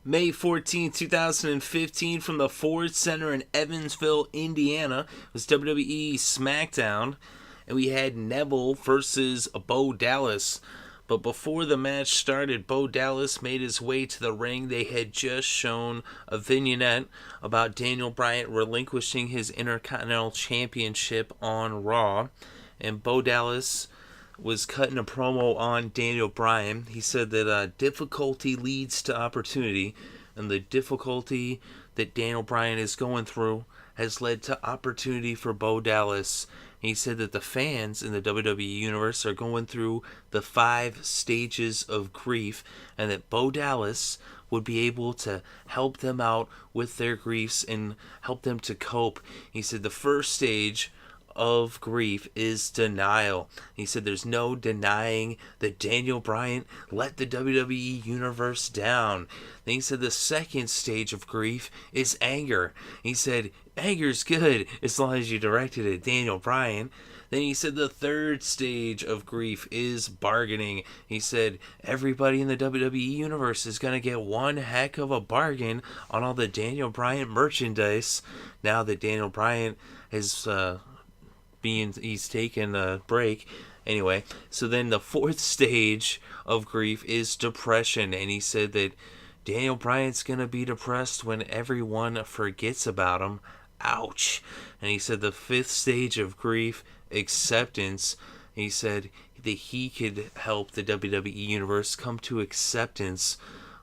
May 14, 2015, from the Ford Center in Evansville, Indiana, was WWE SmackDown, and we had Neville versus Bo Dallas. But before the match started, Bo Dallas made his way to the ring. They had just shown a vignette about Daniel Bryan relinquishing his Intercontinental Championship on Raw, and Bo Dallas was cutting a promo on Daniel Bryan. He said that difficulty leads to opportunity, and the difficulty that Daniel Bryan is going through has led to opportunity for Bo Dallas. He said that the fans in the WWE Universe are going through the 5 stages of grief, and that Bo Dallas would be able to help them out with their griefs and help them to cope. He said the first stage of grief is denial. He said there's no denying that Daniel Bryan let the WWE Universe down. Then he said the second stage of grief is anger. He said anger's good as long as you direct it at Daniel Bryan. Then he said the third stage of grief is bargaining. He said everybody in the WWE Universe is going to get one heck of a bargain on all the Daniel Bryan merchandise now that Daniel Bryan has he's taken a break. Anyway, so then the fourth stage of grief is depression, and he said that Daniel Bryan's gonna be depressed when everyone forgets about him. Ouch. And he said the fifth stage of grief, acceptance. He said that he could help the WWE Universe come to acceptance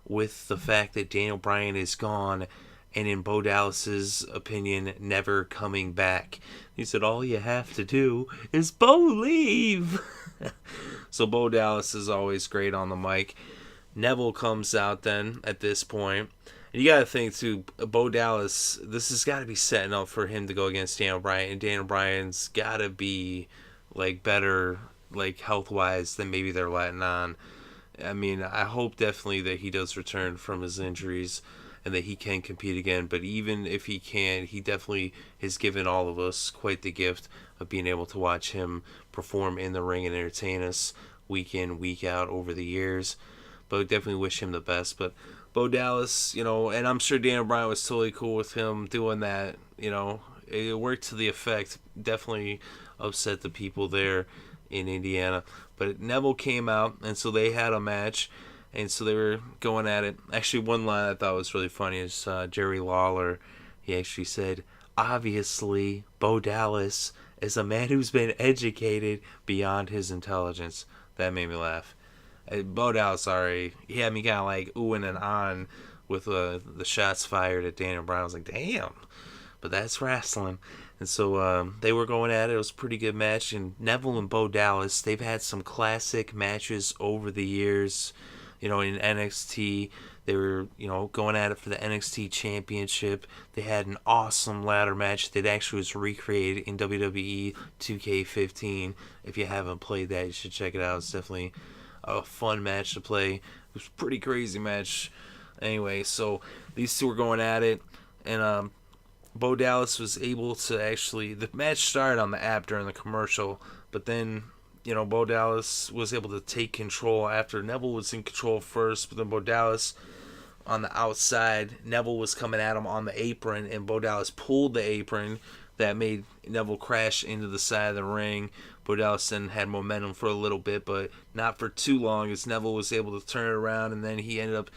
with the fact that Daniel Bryan is gone, and in Bo Dallas's opinion, never coming back. He said all you have to do is believe. So Bo Dallas is always great on the mic. Neville comes out then at this point. And you got to think too, Bo Dallas, this has got to be setting up for him to go against Daniel Bryan, and Daniel Bryan's got to be like better, like health-wise, than maybe they're letting on. I mean, I hope definitely that he does return from his injuries and that he can compete again. But even if he can, he definitely has given all of us quite the gift of being able to watch him perform in the ring and entertain us week in, week out over the years. But definitely wish him the best. But Bo Dallas, and I'm sure Daniel Bryan was totally cool with him doing that. It worked to the effect. Definitely upset the people there in Indiana. But Neville came out, and so they had a match. And so they were going at it. Actually, one line I thought was really funny is Jerry Lawler. He actually said, obviously, Bo Dallas is a man who's been educated beyond his intelligence. That made me laugh. Bo Dallas, sorry, he had me kind of like oohing and on with the shots fired at Daniel Bryan. I was like, damn. But that's wrestling. And so they were going at it. It was a pretty good match. And Neville and Bo Dallas, they've had some classic matches over the years. In NXT, they were, going at it for the NXT Championship. They had an awesome ladder match that actually was recreated in WWE 2K15. If you haven't played that, you should check it out. It's definitely a fun match to play. It was a pretty crazy match. Anyway, so these two were going at it, and Bo Dallas was able to actually... The match started on the app during the commercial, but then... Bo Dallas was able to take control after Neville was in control first, but then Bo Dallas on the outside, Neville was coming at him on the apron, and Bo Dallas pulled the apron that made Neville crash into the side of the ring. Bo Dallas then had momentum for a little bit, but not for too long, as Neville was able to turn it around, and then he ended up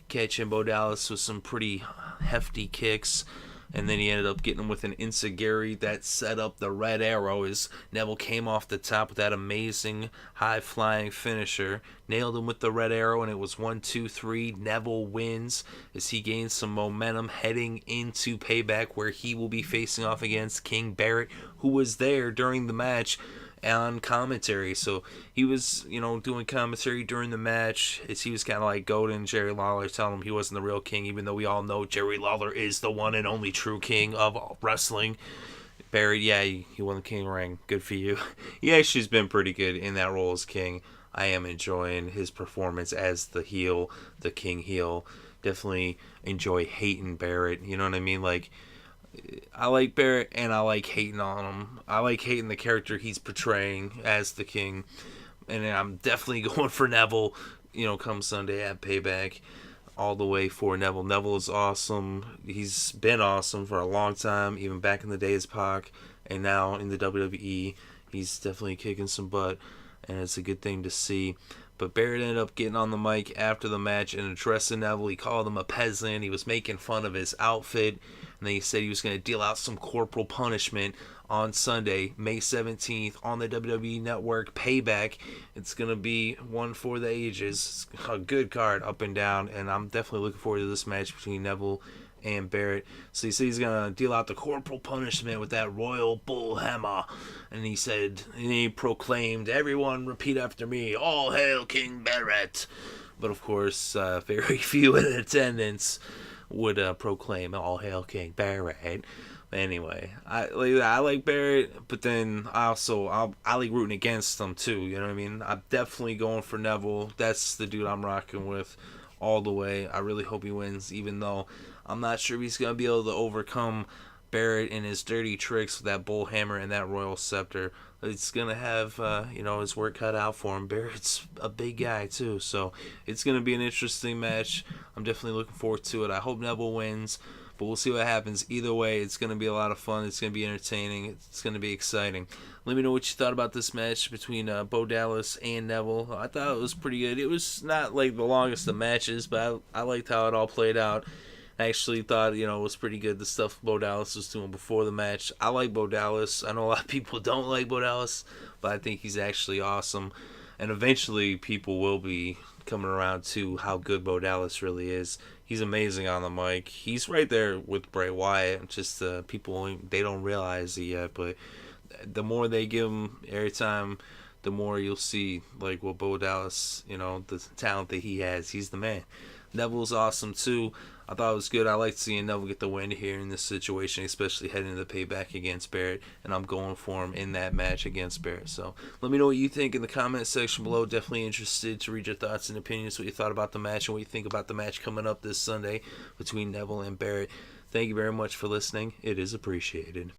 catching Bo Dallas with some pretty hefty kicks. And then he ended up getting him with an enziguri that set up the Red Arrow as Neville came off the top with that amazing high-flying finisher. Nailed him with the Red Arrow, and it was 1, 2, 3. Neville wins as he gains some momentum heading into Payback, where he will be facing off against King Barrett, who was there during the match on commentary. So he was, doing commentary during the match as he was kind of like goading Jerry Lawler, telling him he wasn't the real king, even though we all know Jerry Lawler is the one and only true king of wrestling. Barrett, yeah, he won the king ring. Good for you. He actually has been pretty good in that role as king. I am enjoying his performance as the heel, the king heel. Definitely enjoy hating Barrett. You know what I mean? Like, I like Barrett, and I like hating on him. I like hating the character he's portraying as the king. And I'm definitely going for Neville, come Sunday at Payback. all the way for Neville. Neville is awesome. He's been awesome for a long time, even back in the day as Pac, and now in the WWE, he's definitely kicking some butt, and it's a good thing to see. But Barrett ended up getting on the mic after the match and addressing Neville. He called him a peasant. He was making fun of his outfit. And then he said he was going to deal out some corporal punishment on Sunday, May 17th, on the WWE Network. Payback. It's going to be one for the ages. It's a good card up and down. And I'm definitely looking forward to this match between Neville and Barrett. So he said he's going to deal out the corporal punishment with that royal bull hammer. And he said, and he proclaimed, "Everyone repeat after me, all hail King Barrett." But of course, very few in attendance would proclaim, "All hail King Barrett." Anyway, I like Barrett, but then I like rooting against them too. You know what I mean? I'm definitely going for Neville. That's the dude I'm rocking with all the way. I really hope he wins, even though I'm not sure he's gonna be able to overcome Barrett and his dirty tricks with that bull hammer and that royal scepter. It's gonna have his work cut out for him. Barrett's a big guy too, so it's gonna be an interesting match. I'm definitely looking forward to it. I hope Neville wins, but we'll see what happens. Either way, it's gonna be a lot of fun. It's gonna be entertaining. It's gonna be exciting. Let me know what you thought about this match between Bo Dallas and Neville. I thought it was pretty good. It was not like the longest of matches, but I liked how it all played out. I actually thought, it was pretty good, the stuff Bo Dallas was doing before the match. I like Bo Dallas. I know a lot of people don't like Bo Dallas, but I think he's actually awesome. And eventually people will be coming around to how good Bo Dallas really is. He's amazing on the mic. He's right there with Bray Wyatt. Just people, they don't realize it yet, but the more they give him airtime, the more you'll see like what Bo Dallas, the talent that he has. He's the man. Neville's awesome too. I thought it was good. I liked seeing Neville get the win here in this situation, especially heading into the payback against Barrett, and I'm going for him in that match against Barrett. So let me know what you think in the comment section below. Definitely interested to read your thoughts and opinions, what you thought about the match, and what you think about the match coming up this Sunday between Neville and Barrett. Thank you very much for listening. It is appreciated.